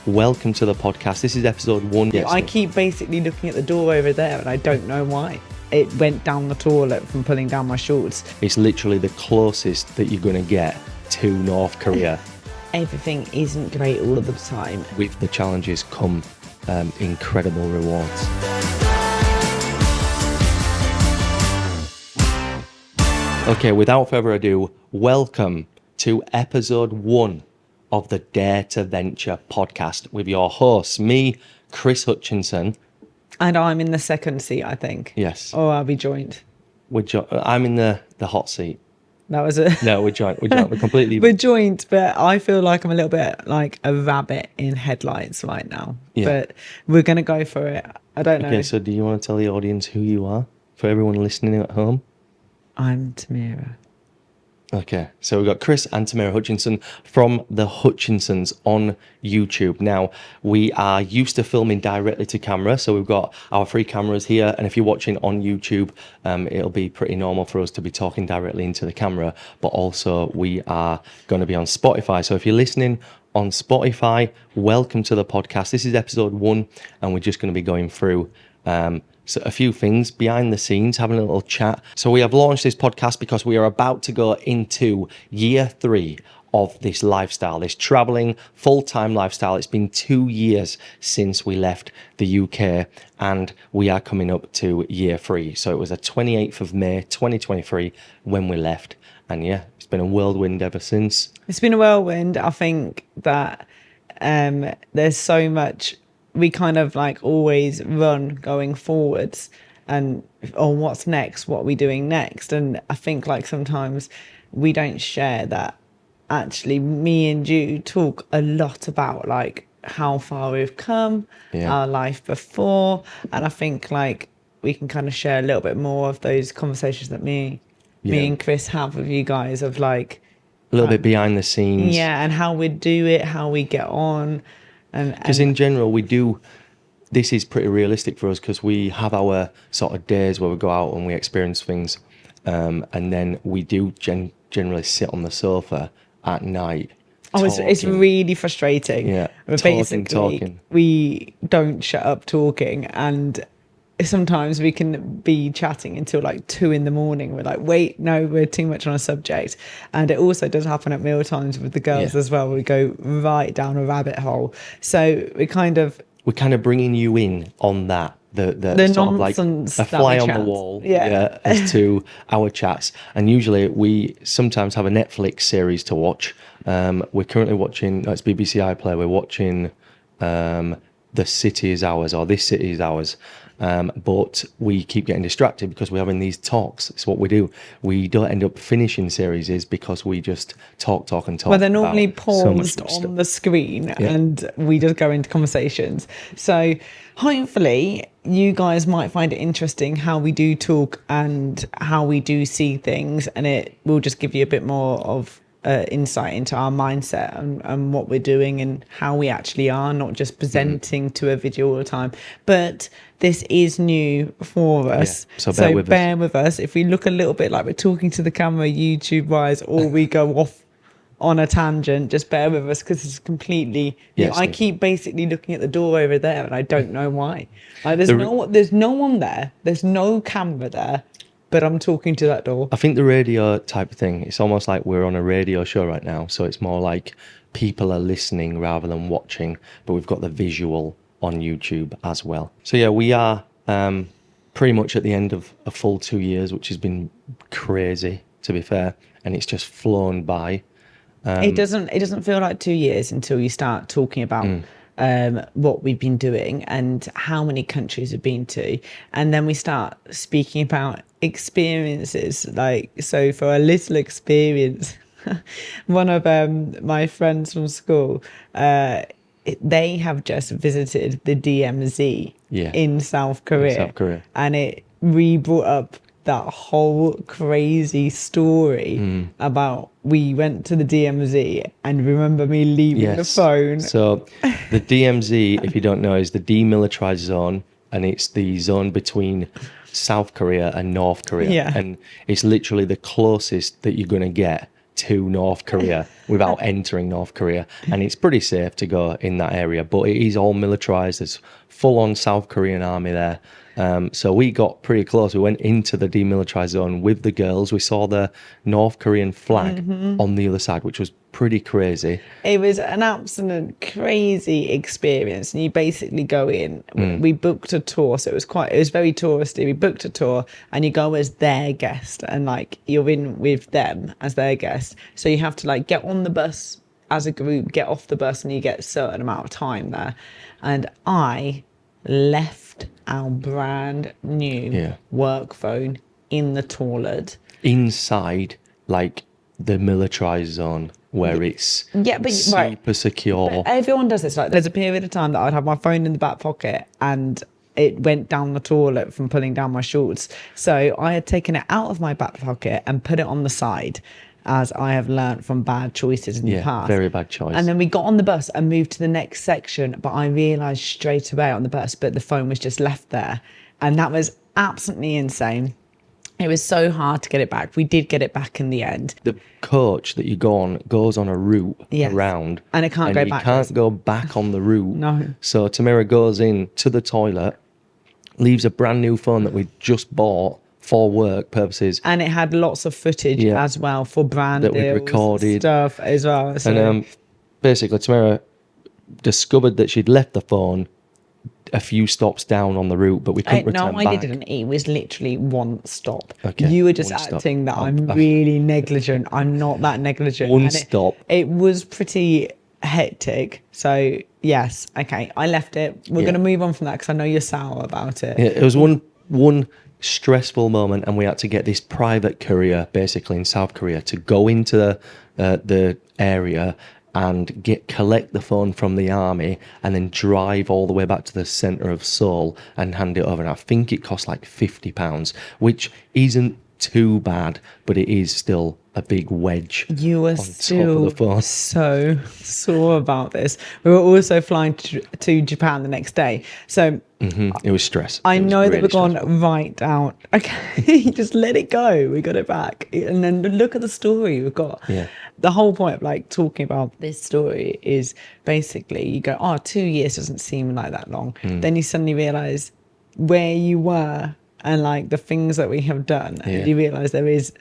welcome to the podcast. This is episode 1. Yes, I keep basically looking at the door over there and I don't know why. It went down the toilet from pulling down my shorts. It's literally the closest that you're going to get to North Korea. Everything isn't great all of the time. With the challenges come incredible rewards. Okay, without further ado, welcome to episode 1 of the Dare to Venture podcast with your hosts, me, Chris Hutchinson. And I'm in the second seat, I think. Yes. Or I'll be joined. I'm in the hot seat. That was it. No, we're joint. We're completely... We're joined, but I feel like I'm a little bit like a rabbit in headlights right now. Yeah. But we're going to go for it. I don't know. Okay, so do you want to tell the audience who you are for everyone listening at home? I'm Tamira. Okay, so we've got Chris and Tamira Hutchinson from the Hutchinsons on YouTube. Now, we are used to filming directly to camera, so we've got our 3 cameras here, and if you're watching on YouTube, it'll be pretty normal for us to be talking directly into the camera, but also we are going to be on Spotify. So if you're listening on Spotify, welcome to the podcast. This is episode 1, and we're just going to be going through so a few things behind the scenes, having a little chat. So we have launched this podcast because we are about to go into year 3 of this lifestyle, this traveling full-time lifestyle. It's been 2 years since we left the UK and we are coming up to year 3. So it was the 28th of May, 2023 when we left. And yeah, it's been a whirlwind ever since. It's been a whirlwind. I think that there's so much we kind of like always run going forwards and what's next, what are we doing next? And I think like sometimes we don't share that. Actually, me and you talk a lot about like how far we've come, our life before. And I think like we can kind of share a little bit more of those conversations that me and Chris have with you guys of like a little bit behind the scenes. Yeah, and how we do it, how we get on. Because in general, this is pretty realistic for us because we have our sort of days where we go out and we experience things. And then we do generally sit on the sofa at night. It's really frustrating. Yeah, talking. We don't shut up talking. And sometimes we can be chatting until like 2 a.m. We're like, wait, no, we're too much on a subject. And it also does happen at meal times with the girls as well. We go right down a rabbit hole. So we're kind of bringing you in on that. The sort of like a fly on the wall as to our chats. And usually we sometimes have a Netflix series to watch. We're currently watching, it's BBC iPlayer, we're watching The City is Ours or This City is Ours. But we keep getting distracted because we're having these talks. It's what we do. We don't end up finishing series is because we just talk and talk. Well, they're normally paused on the screen and we just go into conversations. So hopefully you guys might find it interesting how we do talk and how we do see things, and it will just give you a bit more of insight into our mindset and what we're doing and how we actually are, not just presenting to a video all the time. But this is new for us. So bear with us. If we look a little bit like we're talking to the camera YouTube wise, or we go off on a tangent, just bear with us because it's completely I keep basically looking at the door over there and I don't know why. Like there's no one there, there's no camera there, but I'm talking to that door. I think the radio type of thing, it's almost like we're on a radio show right now. So it's more like people are listening rather than watching, but we've got the visual on YouTube as well. So yeah, we are pretty much at the end of a full 2 years, which has been crazy, to be fair. And it's just flown by. It doesn't feel like 2 years until you start talking about what we've been doing and how many countries we've been to, and then we start speaking about experiences. Like, so for a little experience, one of my friends from school, they have just visited the DMZ in South Korea, and it brought up that whole crazy story about we went to the DMZ and remember me leaving the phone. So the DMZ, if you don't know, is the demilitarized zone, and it's the zone between South Korea and North Korea. And it's literally the closest that you're going to get to North Korea without entering North Korea, and it's pretty safe to go in that area, but it is all militarized. There's full-on South Korean army there. So we got pretty close. We went into the demilitarized zone with the girls. We saw the North Korean flag on the other side, which was pretty crazy. It was an absolute crazy experience. And you basically go in, we booked a tour. So it was very touristy. We booked a tour and you go as their guest and like you're in with them as their guest. So you have to like get on the bus as a group, get off the bus, and you get a certain amount of time there. And I left our brand new work phone in the toilet. Inside like the militarized zone where it's super secure. But everyone does this. Like, there's a period of time that I'd have my phone in the back pocket and it went down the toilet from pulling down my shorts. So I had taken it out of my back pocket and put it on the side, as I have learnt from bad choices in the past. Very bad choice. And then we got on the bus and moved to the next section, but I realised straight away on the bus, but the phone was just left there. And that was absolutely insane. It was so hard to get it back. We did get it back in the end. The coach that you go on goes on a route around. And it can't go back. You can't go back on the route. No. So Tamira goes in to the toilet, leaves a brand new phone that we just bought for work purposes. And it had lots of footage as well for brand that we recorded stuff as well. So. And basically Tamira discovered that she'd left the phone a few stops down on the route, but we couldn't return back. No, I didn't. It was literally one stop. Okay, you were just acting that I'm really negligent. I'm not that negligent. One stop. It was pretty hectic. So yes, okay, I left it. We're going to move on from that because I know you're sour about it. Yeah, it was one stressful moment, and we had to get this private courier, basically in South Korea, to go into the area and collect the phone from the army and then drive all the way back to the centre of Seoul and hand it over. And I think it cost like £50, which isn't too bad, but it is still a big wedge. You were still so sore about this. We were also flying to Japan the next day. So it was stress. I know that we've gone right down. Okay, just let it go. We got it back. And then look at the story we've got. Yeah. The whole point of like talking about this story is basically you go, 2 years doesn't seem like that long. Then you suddenly realise where you were and like the things that we have done. And you realise there is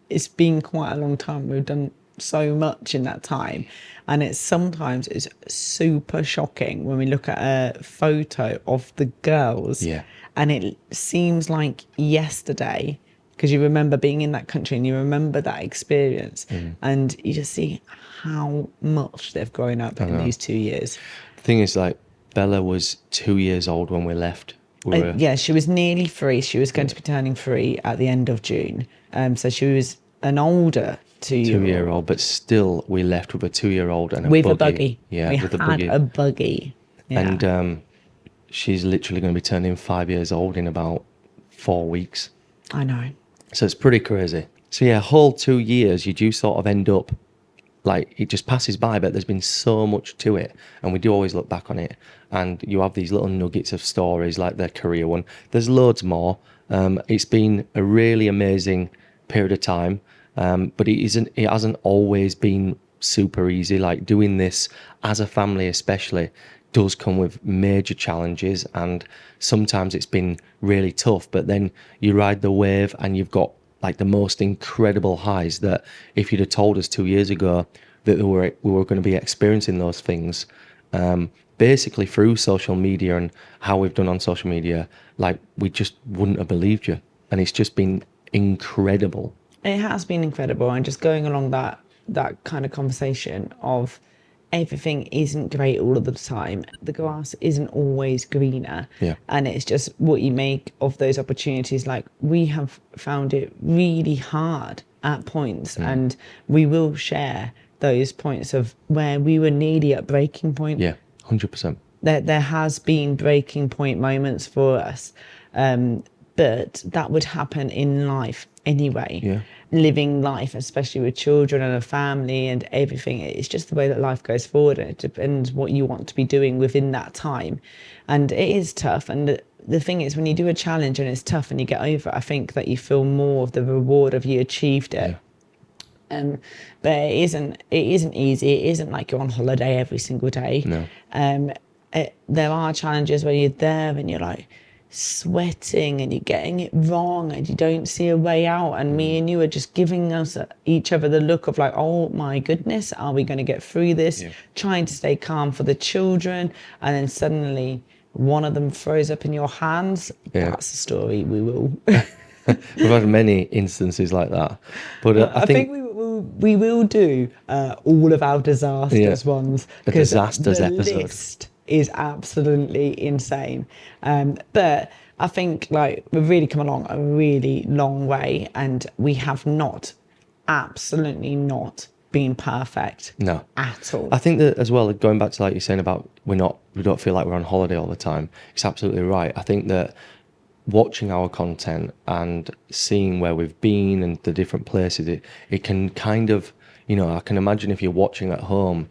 it's been quite a long time. We've done so much in that time. And sometimes it's super shocking when we look at a photo of the girls. Yeah. And it seems like yesterday, because you remember being in that country and you remember that experience, and you just see how much they've grown up in these 2 years. The thing is, like, Bella was 2 years old when we left. She was nearly 3. She was going to be turning 3 at the end of June. So she was an older 2-year-old. But still, we left with a 2-year-old and a buggy. Yeah, we with had a buggy. Yeah. And she's literally going to be turning 5 years old in about 4 weeks. I know. So it's pretty crazy. So yeah, whole 2 years, you do sort of end up, like, it just passes by, but there's been so much to it. And we do always look back on it. And you have these little nuggets of stories like the Korea one. There's loads more. It's been a really amazing period of time. But it hasn't always been super easy. Like, doing this as a family especially does come with major challenges, and sometimes it's been really tough, but then you ride the wave and you've got like the most incredible highs that if you'd have told us 2 years ago that we were going to be experiencing those things, basically through social media and how we've done on social media, like, we just wouldn't have believed you. And it's just been incredible. It has been incredible. And just going along that kind of conversation of everything isn't great all of the time. The grass isn't always greener. Yeah. And it's just what you make of those opportunities. Like, we have found it really hard at points, and we will share those points of where we were nearly at breaking point. Yeah, 100%. There has been breaking point moments for us. But that would happen in life anyway. Yeah. Living life, especially with children and a family and everything, it's just the way that life goes forward, and it depends what you want to be doing within that time. And it is tough. And the thing is, when you do a challenge and it's tough and you get over it, I think that you feel more of the reward of you achieved it. But it isn't easy. It isn't like you're on holiday every single day. No. There are challenges where you're there and you're like sweating and you're getting it wrong and you don't see a way out, and me and you are just giving us each other the look of like, oh my goodness, are we going to get through this? Trying to stay calm for the children, and then suddenly one of them throws up in your hands. That's the story we will We've had many instances like that, but I think we will do all of our disasters ones, because disasters the episode list is absolutely insane. But I think like we've really come along a really long way, and we have absolutely not been perfect. No. At all. I think that as well, going back to like you're saying about we don't feel like we're on holiday all the time. It's absolutely right. I think that watching our content and seeing where we've been and the different places, it can kind of, I can imagine if you're watching at home,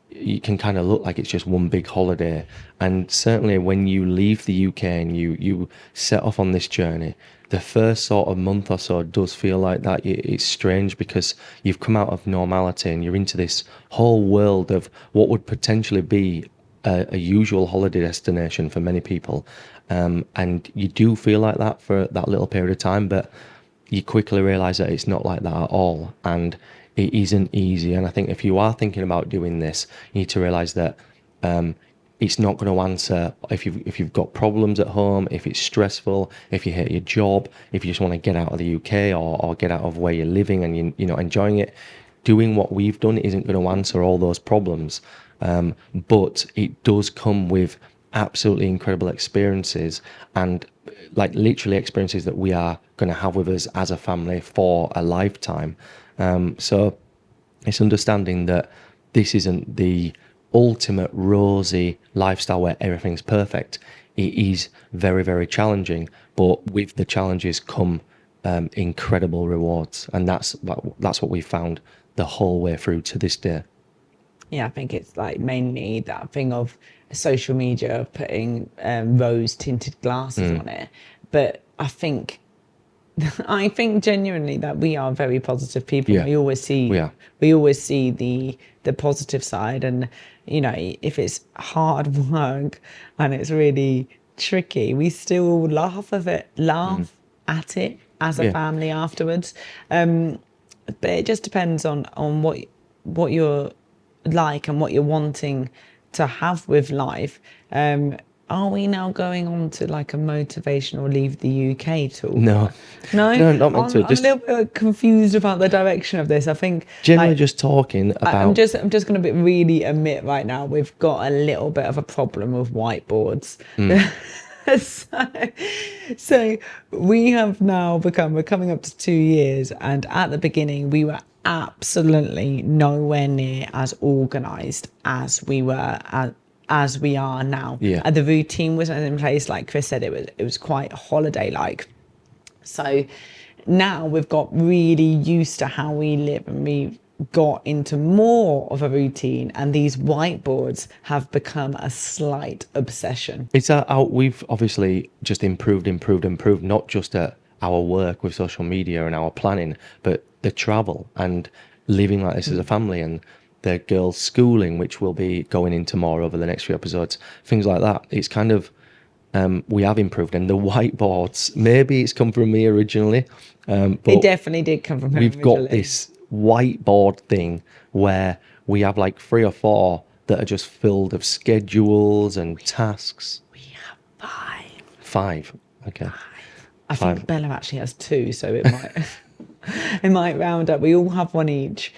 you can kind of look like it's just one big holiday. And certainly when you leave the UK and you set off on this journey, the first sort of month or so does feel like that. It's strange because you've come out of normality and you're into this whole world of what would potentially be a usual holiday destination for many people. And you do feel like that for that little period of time, but you quickly realise that it's not like that at all. And it isn't easy. And I think if you are thinking about doing this, you need to realise that it's not going to answer if you've got problems at home, if it's stressful, if you hate your job, if you just want to get out of the UK or get out of where you're living and you're not enjoying it. Doing what we've done isn't going to answer all those problems. But it does come with absolutely incredible experiences, and like literally experiences that we are going to have with us as a family for a lifetime. So it's understanding that this isn't the ultimate rosy lifestyle where everything's perfect. It is very, very challenging, but with the challenges come incredible rewards, and that's what we found the whole way through to this day. Yeah, I think it's like mainly that thing of social media putting rose tinted glasses on it. But I think genuinely that we are very positive people. Yeah, we always see the positive side, and if it's hard work and it's really tricky, we still laugh at it as a family afterwards. But it just depends on what you're like and what you're wanting to have with life. Are we now going on to like a motivational leave the UK talk? No, not meant to. I'm a little bit confused about the direction of this. I think generally just talking about. I'm just going to really admit right now we've got a little bit of a problem with whiteboards. So we have now we're coming up to 2 years, and at the beginning we were absolutely nowhere near as organised as we were as we are now. The routine wasn't in place. Like Chris said, it was quite holiday like. So now we've got really used to how we live, and we got into more of a routine, and these whiteboards have become a slight obsession. It's we've obviously just improved, not just at our work with social media and our planning, but the travel and living like this as a family, and the girls' schooling, which we'll be going into more over the next few episodes, things like that. It's kind of we have improved, and the whiteboards, maybe it's come from me originally, but it definitely did come from him we've originally. got this whiteboard thing where we have like 3 or 4 that are just filled of schedules and tasks. We have 5. 5, okay. I think Bella actually has 2, so it might it might round up. We all have 1 each.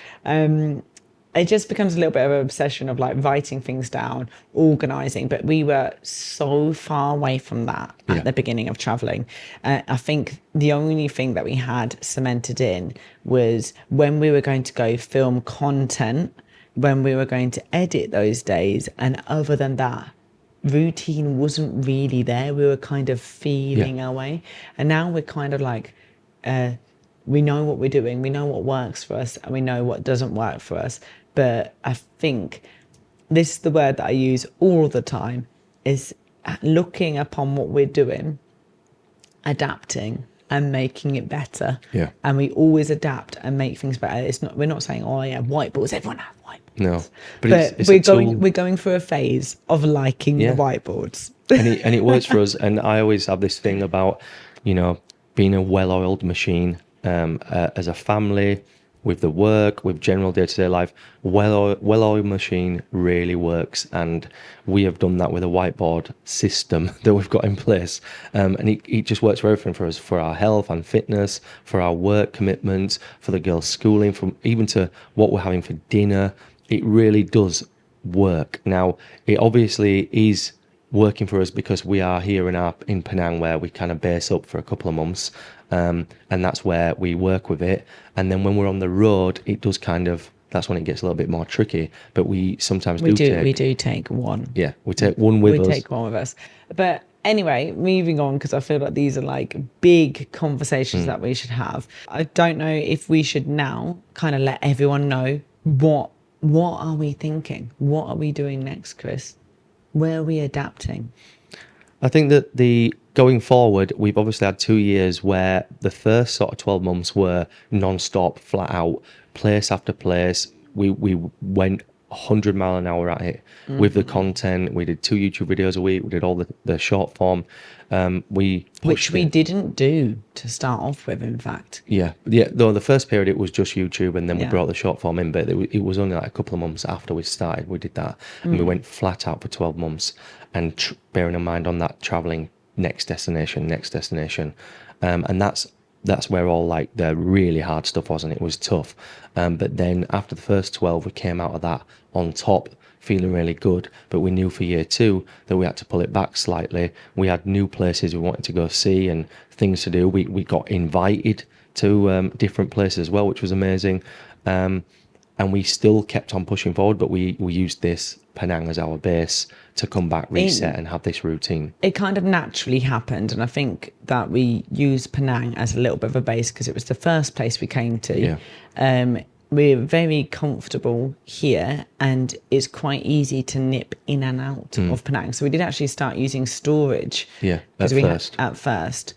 It just becomes a little bit of an obsession of like writing things down, organising. But we were so far away from that at the beginning of travelling. I think the only thing that we had cemented in was when we were going to go film content, when we were going to edit those days. And other than that, routine wasn't really there. We were kind of feeling our way. And now we're kind of like, we know what we're doing, we know what works for us, and we know what doesn't work for us. But I think this is the word that I use all the time, is looking upon what we're doing, adapting, and making it better. Yeah. And we always adapt and make things better. We're not saying, oh yeah, whiteboards, everyone have whiteboards. No, but it's we're going through a phase of liking the whiteboards. and it works for us. And I always have this thing about, being a well-oiled machine, as a family, with the work, with general day-to-day life. Well-oiled machine really works, and we have done that with a whiteboard system that we've got in place, and it just works for everything for us, for our health and fitness, for our work commitments, for the girls' schooling, from even to what we're having for dinner. It really does work. Now, it obviously is working for us because we are here in Penang, where we kind of base up for a couple of months, and that's where we work with it. And then when we're on the road, it does that's when it gets a little bit more tricky. But we sometimes we do take one. Yeah, we take one with us. We take one with us. But anyway, moving on, because I feel like these are like big conversations that we should have. I don't know if we should now kind of let everyone know what are we thinking? What are we doing next, Chris? Where are we adapting? I think that going forward, we've obviously had 2 years where the first sort of 12 months were non-stop, flat out, place after place. We went 100 mile an hour at it with the content. We did 2 YouTube videos a week. We did all the short form. Which we didn't do to start off with, in fact. Yeah. Though the first period it was just YouTube, and then we brought the short form in. But it was only like a couple of months after we started, we did that, and we went flat out for 12 months. And bearing in mind on that, traveling next destination, and that's where all like the really hard stuff was, and it was tough. But then after the first 12, we came out of that on top, feeling really good. But we knew for year 2 that we had to pull it back slightly. We had new places we wanted to go see and things to do. We got invited to different places as well, which was amazing. And we still kept on pushing forward, but we used this Penang as our base to come back, reset, and have this routine. It kind of naturally happened, and I think that we used Penang as a little bit of a base because it was the first place we came to. Yeah. We're very comfortable here, and it's quite easy to nip in and out of Penang. So we did actually start using storage. Yeah, at first.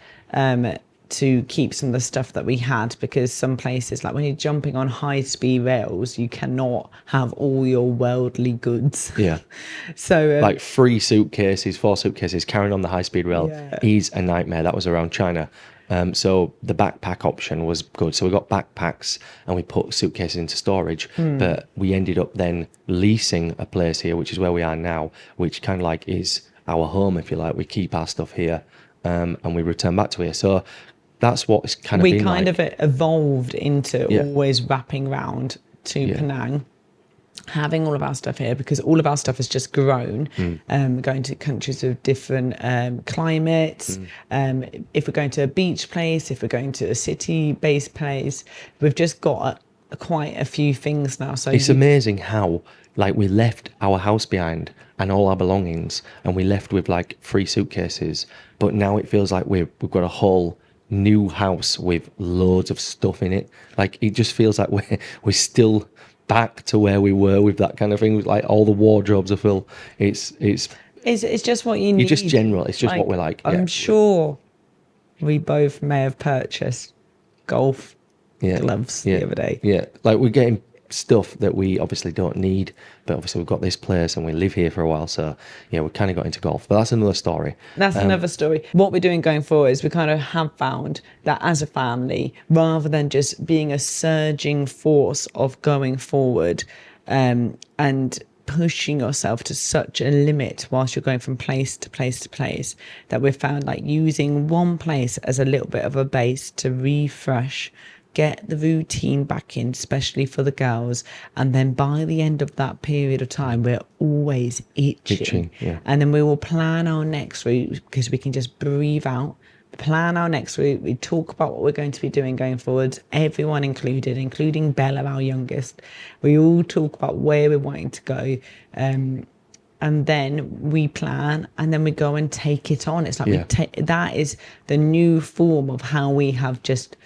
To keep some of the stuff that we had, because some places, like when you're jumping on high-speed rails, you cannot have all your worldly goods. Yeah. So like 4 suitcases carrying on the high-speed rail is a nightmare. That was around China. So the backpack option was good. So we got backpacks and we put suitcases into storage, but we ended up then leasing a place here, which is where we are now, which kind of like is our home, if you like. We keep our stuff here, and we return back to here. So that's what's kind of been like. We kind of evolved into always wrapping round to Penang, having all of our stuff here, because all of our stuff has just grown, going to countries with different climates. If we're going to a beach place, if we're going to a city-based place, we've just got quite a few things now. So it's amazing how, like, we left our house behind and all our belongings, and we left with like 3 suitcases, but now it feels like we've got a whole new house with loads of stuff in it. Like, it just feels like we're still back to where we were with that kind of thing. Like, all the wardrobes are full. It's just what you need. It's just general. It's just like, what we're like. I'm sure we both may have purchased golf gloves the other day. Yeah, like we're getting stuff that we obviously don't need, but obviously we've got this place and we live here for a while, so we kind of got into golf, but that's another story. What we're doing going forward is we kind of have found that as a family, rather than just being a surging force of going forward and pushing yourself to such a limit whilst you're going from place to place to place, that we've found like using one place as a little bit of a base to refresh, get the routine back in, especially for the girls. And then by the end of that period of time, we're always itching. And then we will plan our next route, because we can just breathe out, plan our next route. We talk about what we're going to be doing going forward, everyone included, including Bella, our youngest. We all talk about where we're wanting to go. And then we plan, and then we go and take it on. It's like that is the new form of how we have just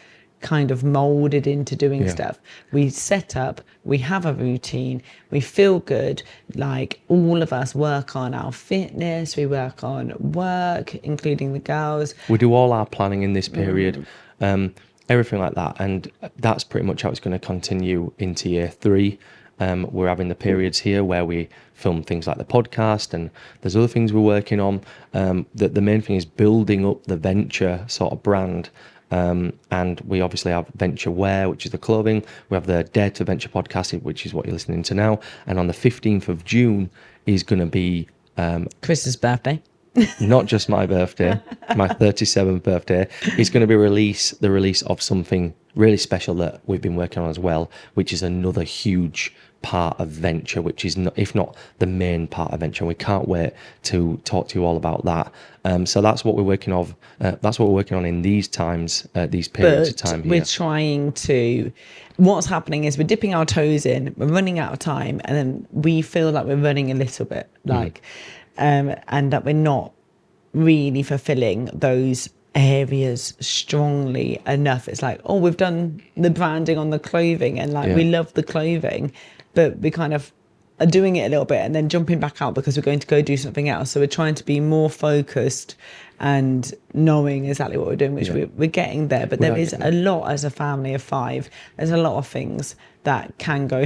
kind of molded into doing stuff. We set up, we have a routine, we feel good. Like all of us work on our fitness, we work on work, including the girls. We do all our planning in this period, everything like that. And that's pretty much how it's going to continue into year 3. We're having the periods here where we film things like the podcast, and there's other things we're working on. The main thing is building up the Ventur sort of brand. And we obviously have Ventur Wear, which is the clothing. We have the Dare to Venture podcast, which is what you're listening to now. And on the 15th of June is going to be Chris's birthday. Not just my birthday, my 37th birthday. It's going to be the release of something really special that we've been working on as well, which is another huge part of Ventur, which is not, if not the main part of Ventur. We can't wait to talk to you all about that. So that's what we're working on. That's what we're working on in these times, these periods of time. We're trying to. What's happening is we're dipping our toes in. We're running out of time, and then we feel like we're running a little bit, and that we're not really fulfilling those areas strongly enough. It's like, oh, we've done the branding on the clothing, and we love the clothing, but we kind of are doing it a little bit and then jumping back out because we're going to go do something else. So we're trying to be more focused and knowing exactly what we're doing, which we're getting there. But there is a lot as a family of 5. There's a lot of things that can go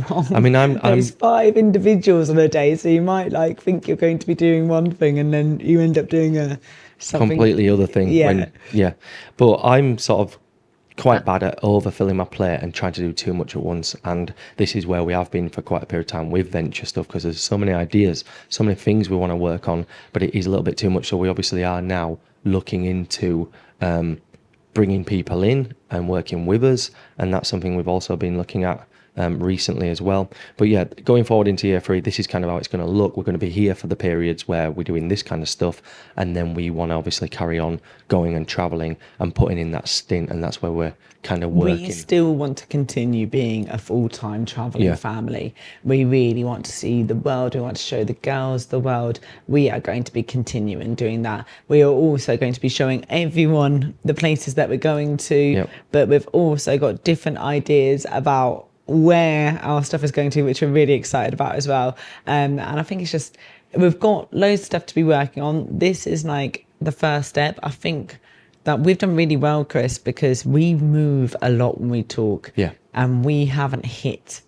wrong. I mean, there's 5 individuals on a day, so you might think you're going to be doing one thing and then you end up doing something completely other thing. But I'm sort of quite bad at overfilling my plate and trying to do too much at once, and this is where we have been for quite a period of time with Ventur stuff, because there's so many ideas, so many things we want to work on, but it is a little bit too much. So we obviously are now looking into bringing people in and working with us, and that's something we've also been looking at recently as well. But yeah, going forward into year 3, this is kind of how it's going to look. We're going to be here for the periods where we're doing this kind of stuff, and then we want to obviously carry on going and traveling and putting in that stint, and that's where we're kind of working. We still want to continue being a full-time traveling family. We really want to see the world. We want to show the girls the world. We are going to be continuing doing that. We are also going to be showing everyone the places that we're going to, but we've also got different ideas about where our stuff is going to, which we're really excited about as well. And I think it's just, we've got loads of stuff to be working on. This is like the first step. I think that we've done really well, Chris, because we move a lot when we talk. Yeah. And we haven't hit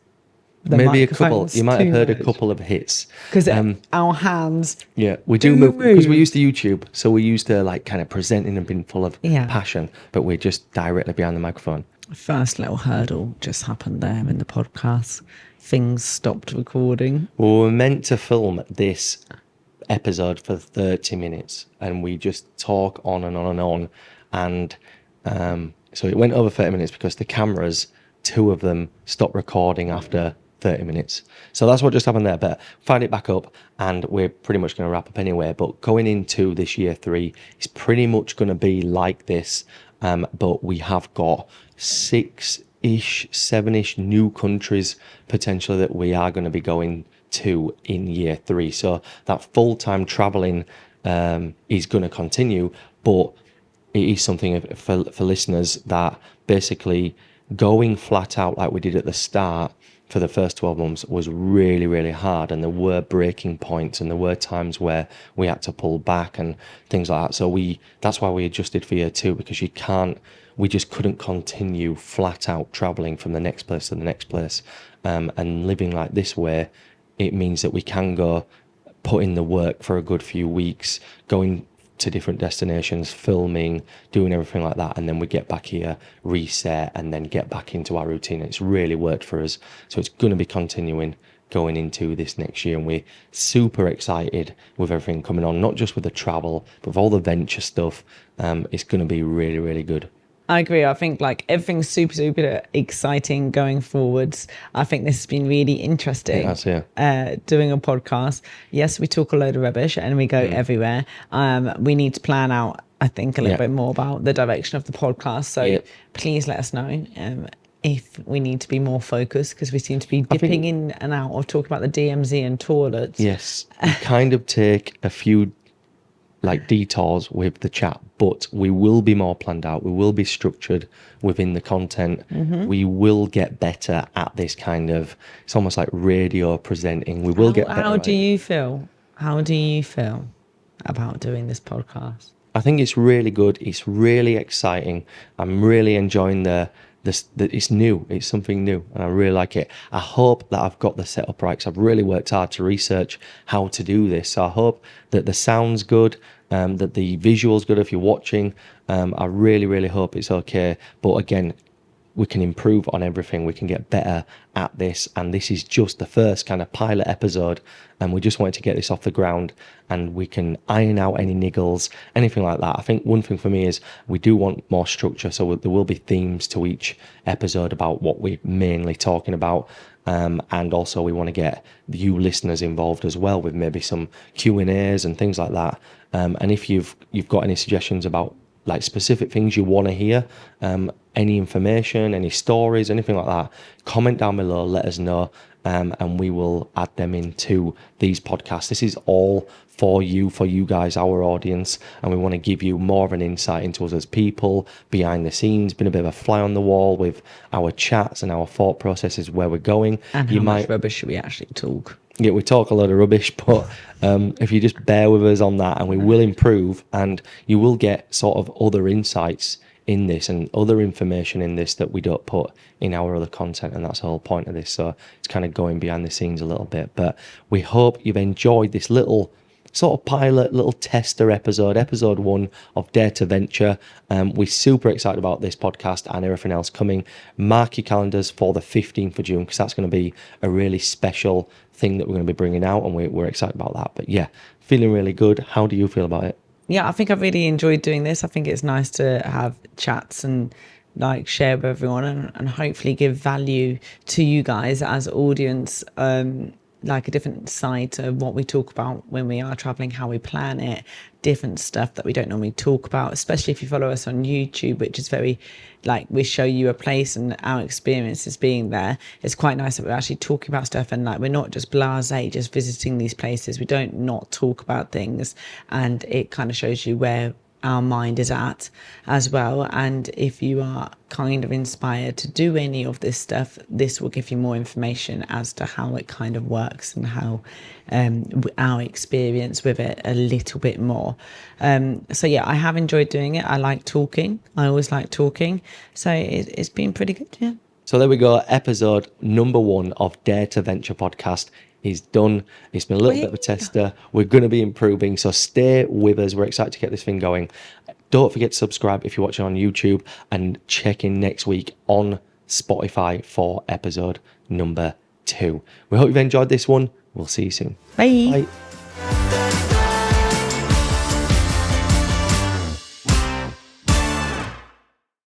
the maybe a couple. You might have heard much. A couple of hits. Because our hands. Yeah, we do move because we're used to YouTube. So we're used to kind of presenting and being full of passion, but we're just directly behind the microphone. First little hurdle just happened there in the podcast. Things stopped recording. Well, we were meant to film this episode for 30 minutes, and we just talk on and on and on. And so it went over 30 minutes because the cameras, 2 of them, stopped recording after 30 minutes. So that's what just happened there. But find it back up, and we're pretty much going to wrap up anyway. But going into this year 3 is pretty much going to be like this. But we have got 6-ish, 7-ish new countries potentially that we are going to be going to in year 3. So that full-time traveling is going to continue, but it is something for listeners that basically going flat out like we did at the start for the first 12 months was really, really hard, and there were breaking points and there were times where we had to pull back and things like that. So that's why we adjusted for year 2, because we just couldn't continue flat out traveling from the next place to the next place, and living like this way. It means that we can go put in the work for a good few weeks, going to different destinations, filming, doing everything like that, and then we get back here, reset, and then get back into our routine. It's really worked for us, so it's going to be continuing going into this next year, and we're super excited with everything coming on, not just with the travel, but with all the Ventur stuff. It's going to be really, really good. I agree. I think everything's super, super exciting going forwards. I think this has been really interesting. It has, doing a podcast. Yes, we talk a load of rubbish and we go everywhere. We need to plan out, I think, a little bit more about the direction of the podcast. So please let us know if we need to be more focused, because we seem to be dipping in and out of talking about the DMZ and toilets. Yes, we kind of take a few like detours with the chat, but we will be more planned out. We will be structured within the content. We will get better at this kind of, it's almost like radio presenting. We will get better. How do you feel? How do you feel about doing this podcast? I think it's really good. It's really exciting. I'm really enjoying it's new. It's something new, and I really like it. I hope that I've got the setup right, because I've really worked hard to research how to do this. So I hope that the sound's good, that the visual's good if you're watching. I really, really hope it's okay. But again, we can improve on everything. We can get better at this, and this is just the first kind of pilot episode, and we just wanted to get this off the ground, and we can iron out any niggles, anything like that. I think one thing for me is we do want more structure, so there will be themes to each episode about what we're mainly talking about, and also we want to get you listeners involved as well with maybe some Q&As and things like that. And if you've got any suggestions about like specific things you want to hear, any information, any stories, anything like that, comment down below, let us know, and we will add them into these podcasts. This is all for you guys, our audience, and we want to give you more of an insight into us as people, behind the scenes, been a bit of a fly on the wall with our chats and our thought processes, where we're going. And how much rubbish should we actually talk? Yeah, we talk a lot of rubbish, but if you just bear with us on that, and we will improve, and you will get sort of other insights in this and other information in this that we don't put in our other content, and that's the whole point of this. So it's kind of going behind the scenes a little bit, but we hope you've enjoyed this little sort of pilot, little tester episode 1 of Dare to Venture. We're super excited about this podcast and everything else coming. Mark your calendars for the 15th of June, because that's going to be a really special thing that we're going to be bringing out, and we're excited about that. But yeah, feeling really good. How do you feel about it? Yeah, I think I've really enjoyed doing this. I think it's nice to have chats and like share with everyone, and hopefully give value to you guys as audience, like a different side to what we talk about when we are traveling, how we plan it, different stuff that we don't normally talk about, especially if you follow us on YouTube, which is very like, we show you a place and our experiences being there. It's quite nice that we're actually talking about stuff, and like, we're not just blasé, just visiting these places. We don't not talk about things, and it kind of shows you where our mind is at as well. And if you are kind of inspired to do any of this stuff, this will give you more information as to how it kind of works, and how our experience with it a little bit more. So yeah, I have enjoyed doing it. I like talking. I always like talking, so it's been pretty good. Yeah. So there we go. Episode number 1 of Dare to Venture podcast is done. It's been a little bit of a tester. We're going to be improving, so stay with us. We're excited to get this thing going. Don't forget to subscribe if you're watching on YouTube, and check in next week on Spotify for episode number 2. We hope you've enjoyed this one. We'll see you soon. Bye. Bye.